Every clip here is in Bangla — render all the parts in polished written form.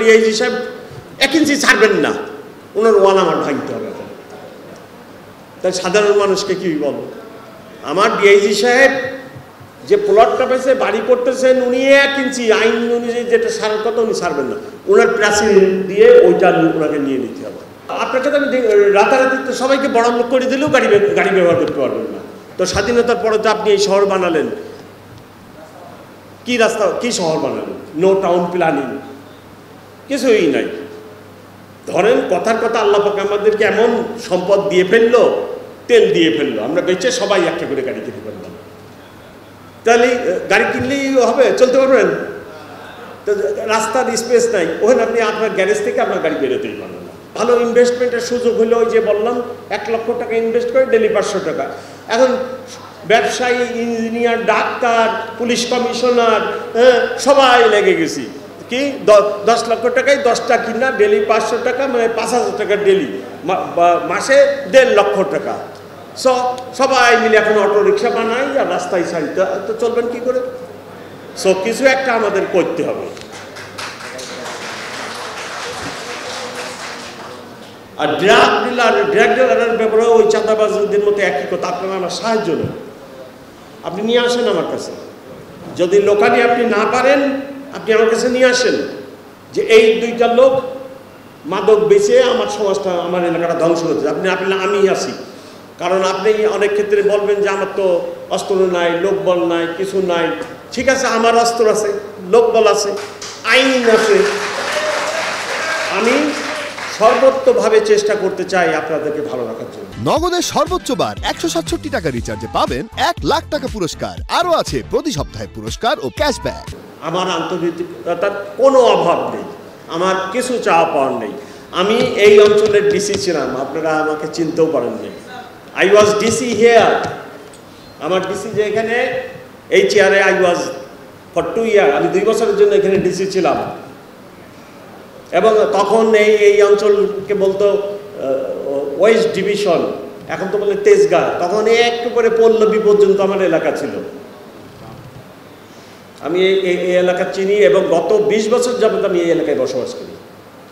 ডিআইজি সাহেব 1 ইঞ্চি ছাড়বেন না, ওনার ওয়াল আমার ভাঙতে হবে। তাই সাধারণ মানুষকে কি বলবো? আমার ডিআইজি সাহেব যে প্লটটা পেয়েছে বাড়ি করতেছেন, উনি 1 ইঞ্চি আইন অনুযায়ী যেটা সারার কথা উনি ছাড়বেন না, ওনার প্রাচীর দিয়ে ওইটা ওনাকে নিয়ে নিতে হবে। আপনাকে তো আমি রাতারাতি তো সবাইকে বড়লোক করে দিলেও গাড়ি ব্যবহার করতে পারবেন না। তো স্বাধীনতার পরে তো আপনি এই শহর বানালেন, কি রাস্তা, কি শহর বানালেন? নো টাউন প্ল্যানিং, কিছুই নাই। ধরেন কথার কথা আল্লাহ পাক আমাদেরকে এমন সম্পদ দিয়ে ফেললো, তেল দিয়ে ফেললো, আমরা বেঁচে সবাই একটা করে গাড়ি কিনে ফেললাম। তাহলে গাড়ি কিনলেই হবে, চলতে পারবেন? তো রাস্তার স্পেস নাই, ওখানে আপনি আপনার গ্যারেজ থেকে আপনার গাড়ি বেরোতেই পারবেন না। ভালো ইনভেস্টমেন্টের সুযোগ হলো ওই যে বললাম 1 লক্ষ টাকা ইনভেস্ট করে ডেলি 500 টাকা। এখন ব্যবসায়ী, ইঞ্জিনিয়ার, ডাক্তার, পুলিশ কমিশনার, সবাই লেগে গেছি কি 10 লক্ষ টাকায় 10টা কিনা, ডেলি 500 টাকা, মানে 5000 টাকা ডেলি, মাসে 1.5 লক্ষ টাকা। সবাই মিলে এখন অটো রিক্সা বানাই আর রাস্তায় ছাড়ি, তো চলবেন কি করে? কিছু একটা আমাদের করতে হবে। আর ড্রাগ ডিলারের ব্যাপারে ওই চাঁদাবাজদের মতো একই কথা। আপনারা আমার সাহায্য নেন, আপনি নিয়ে আসেন আমার কাছে। যদি লোকালি আপনি না পারেন, আপনি আমার কাছে নিয়ে আসেন যে এই 2টা লোক মাদক বেচে আমার সমাজটা, আমার এলাকাটা ধ্বংস করছে। আপনি আমি আসি, কারণ আপনি অনেক ক্ষেত্রে বলবেন যে আমার তো অস্ত্র নাই, লোকবল নাই, কিছু নাই। ঠিক আছে, আমার অস্ত্র আছে, লোকবল আছে, আইন আছে। আমি সর্বোত্তভাবে চেষ্টা করতে চাই আপনাদেরকে ভালো রাখার জন্য। নগদের সর্বোচ্চ বার 167 টাকা রিচার্জে পাবেন 1 লাখ টাকা পুরস্কার। আরও আছে প্রতি সপ্তাহে পুরস্কার ও ক্যাশব্যাক। আমার আন্তর্জাতিকতার কোনো অভাব নেই, আমার কিছু চাওয়া পাওয়ার নেই। আমি এই অঞ্চলের ডিসি ছিলাম, আপনারা আমাকে চিনতেও পারেননি। I was DC here. আমার ডিসি যে এখানে এই চেয়ারে, আই ওয়াজ ফর 2 ইয়ার, আমি 2 বছরের জন্য এখানে ডিসি ছিলাম। এবং তখন এই অঞ্চলকে বলতো ওয়েস্ট ডিভিশন, এখন তো বলে তেজগাঁ। তখন একেবারে পল্লবী পর্যন্ত আমার এলাকা ছিল। আমি এই এলাকা চিনি এবং গত 20 বছর যাবত আমি এই এলাকায় বসবাস করি।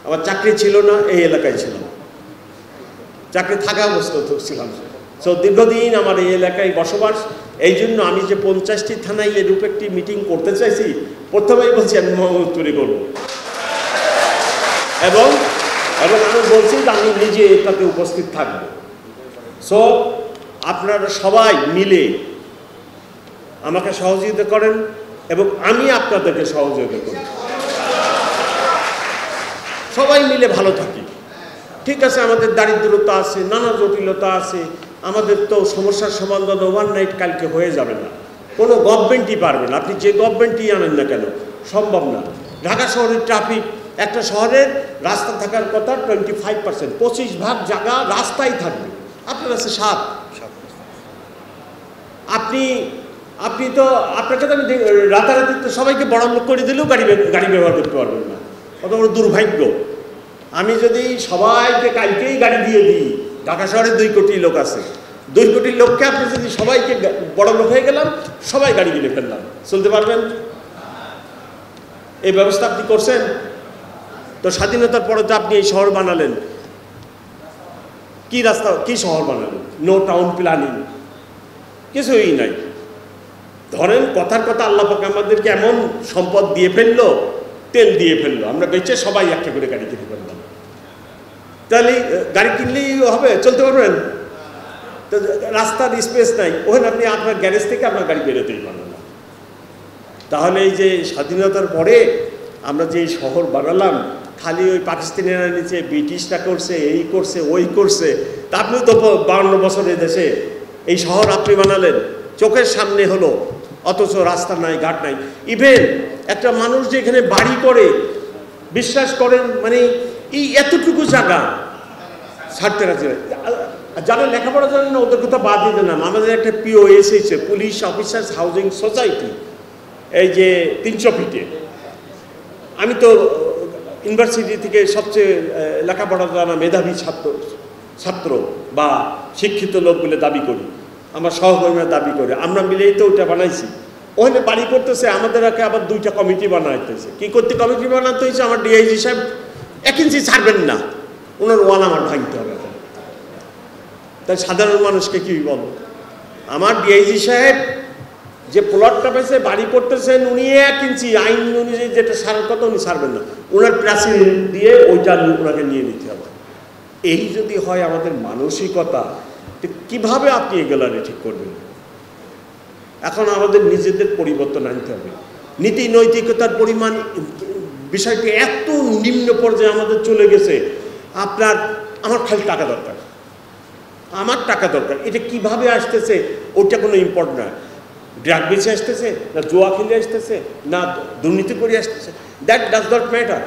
আমার চাকরি ছিল না, এই এলাকায় ছিলাম, চাকরি থাকা অবস্থা ছিলাম। দীর্ঘদিন আমার এই এলাকায় বসবাস। এই জন্য আমি যে 50টি থানায় এরূপ একটি মিটিং করতে চাইছি, প্রথমেই বলছি আমি মোহাম্মদপুরে করব, এবং আমি বলছি যে আমি নিজে এটাতে উপস্থিত থাকব। আপনারা সবাই মিলে আমাকে সহযোগিতা করেন এবং আমি আপনাদেরকে সহযোগিতা করি। সবাই মিলে ভালো থাকি। ঠিক আছে, আমাদের দারিদ্রতা আছে, নানা জটিলতা আছে, আমাদের তো সমস্যার সমাধান ওভারনাইট কালকে হয়ে যাবে না, কোনো গভর্নমেন্টই পারবে না। আপনি যে গভর্নমেন্টই আনেন না কেন, সম্ভব না। ঢাকা শহরের ট্রাফিক, একটা শহরের রাস্তা থাকার কথা 25%, 25% জায়গা রাস্তায় থাকবে, আপনার আছে 7। আপনি তো, আপনাকে তো আমি রাতারাতি তো সবাইকে বড়লোক করে দিলেও গাড়ি ব্যবহার করতে পারবেন না, কত বড় দুর্ভাগ্য। আমি যদি সবাইকে কালকেই গাড়ি দিয়ে দিই, ঢাকা শহরে 2 কোটি লোক আছে, 2 কোটি লোককে আপনি যদি সবাইকে বড়লোক হয়ে গেলাম, সবাই গাড়ি কিনে ফেললাম, চলতে পারবেন? এই ব্যবস্থা আপনি করছেন তো। স্বাধীনতার পরে তো আপনি এই শহর বানালেন, কি রাস্তা, কি শহর বানালেন? নো টাউন প্ল্যানিং, কিছুই নাই। ধরেন কথার কথা আল্লাহ পাক আমাদেরকে এমন সম্পদ দিয়ে ফেললো, তেল দিয়ে ফেললো, আমরা বেঁচে সবাই একটা করে গাড়ি কিনে ফেললাম। তাহলে গাড়ি কিনলেই হবে, চলতে পারবেন? তো রাস্তার স্পেস নাই, ওখানে আপনি আপনার গ্যারেজ থেকে আপনার গাড়ি বেরোতেই পারবেন না। তাহলে এই যে স্বাধীনতার পরে আমরা যে শহর বানালাম, খালি ওই পাকিস্তানিরা নিচে ব্রিটিশরা করছে, এই করছে, ওই করছে, তা আপনি তো 52 বছরের দেশে এই শহর আপনি বানালেন, চোখের সামনে হলো, অথচ রাস্তা নাই, ঘাট নাই। ইভেন একটা মানুষ যে এখানে বাড়ি করে, বিশ্বাস করেন, মানে এই এতটুকু জায়গা ছাড়তে রাজি না। যারা লেখাপড়া জানেন না ওদের কথা বাদ দিতে না। আমাদের একটা POS হয়েছে, পুলিশ অফিসার্স হাউজিং সোসাইটি, এই যে 300 ফিটে। আমি তো ইউনিভার্সিটি থেকে সবচেয়ে লেখাপড়া জানা মেধাবী ছাত্র বা শিক্ষিত লোক বলে দাবি করি, আমার সহকর্মীরা দাবি করে, আমরা মিলেই তো ওটা বানাইছি। ওখানে বাড়ি করতেছে, আমাদের আবার 2টা কমিটি বানাইতেছে। কি করতে কমিটি বানাতে হয়েছে? আমার ডিআইজি সাহেব 1 ইঞ্চি ছাড়বেন না, ওনার ওয়াল আমার ভাঙতে হবে। তাই সাধারণ মানুষকে কি বলবো? আমার ডিআইজি সাহেব যে প্লটটা পেয়েছে বাড়ি করতেছেন, উনি 1 ইঞ্চি আইন অনুযায়ী যেটা সারার কথা উনি ছাড়বেন না, ওনার প্রাচীর দিয়ে ওইটা ওনাকে নিয়ে নিতে হবে। এই যদি হয় আমাদের মানসিকতা, কিভাবে আপনি এগুলো ঠিক করবেন? এখন আমাদের নিজেদের পরিবর্তন আনতে হবে। নীতি নৈতিকতার পরিমাণ বিষয়টি এত নিম্ন পর্যায়ে আমাদের চলে গেছে। আমার খালি টাকা দরকার, আমার টাকা দরকার। এটা কিভাবে আসতেছে ওটা কোনো ইম্পর্টেন্ট নয়। ড্রাগ বেচে আসতেছে, না জুয়া খেলে আসতেছে, না দুর্নীতি করে আসতেছে, দ্যাট ডাজ নট ম্যাটার।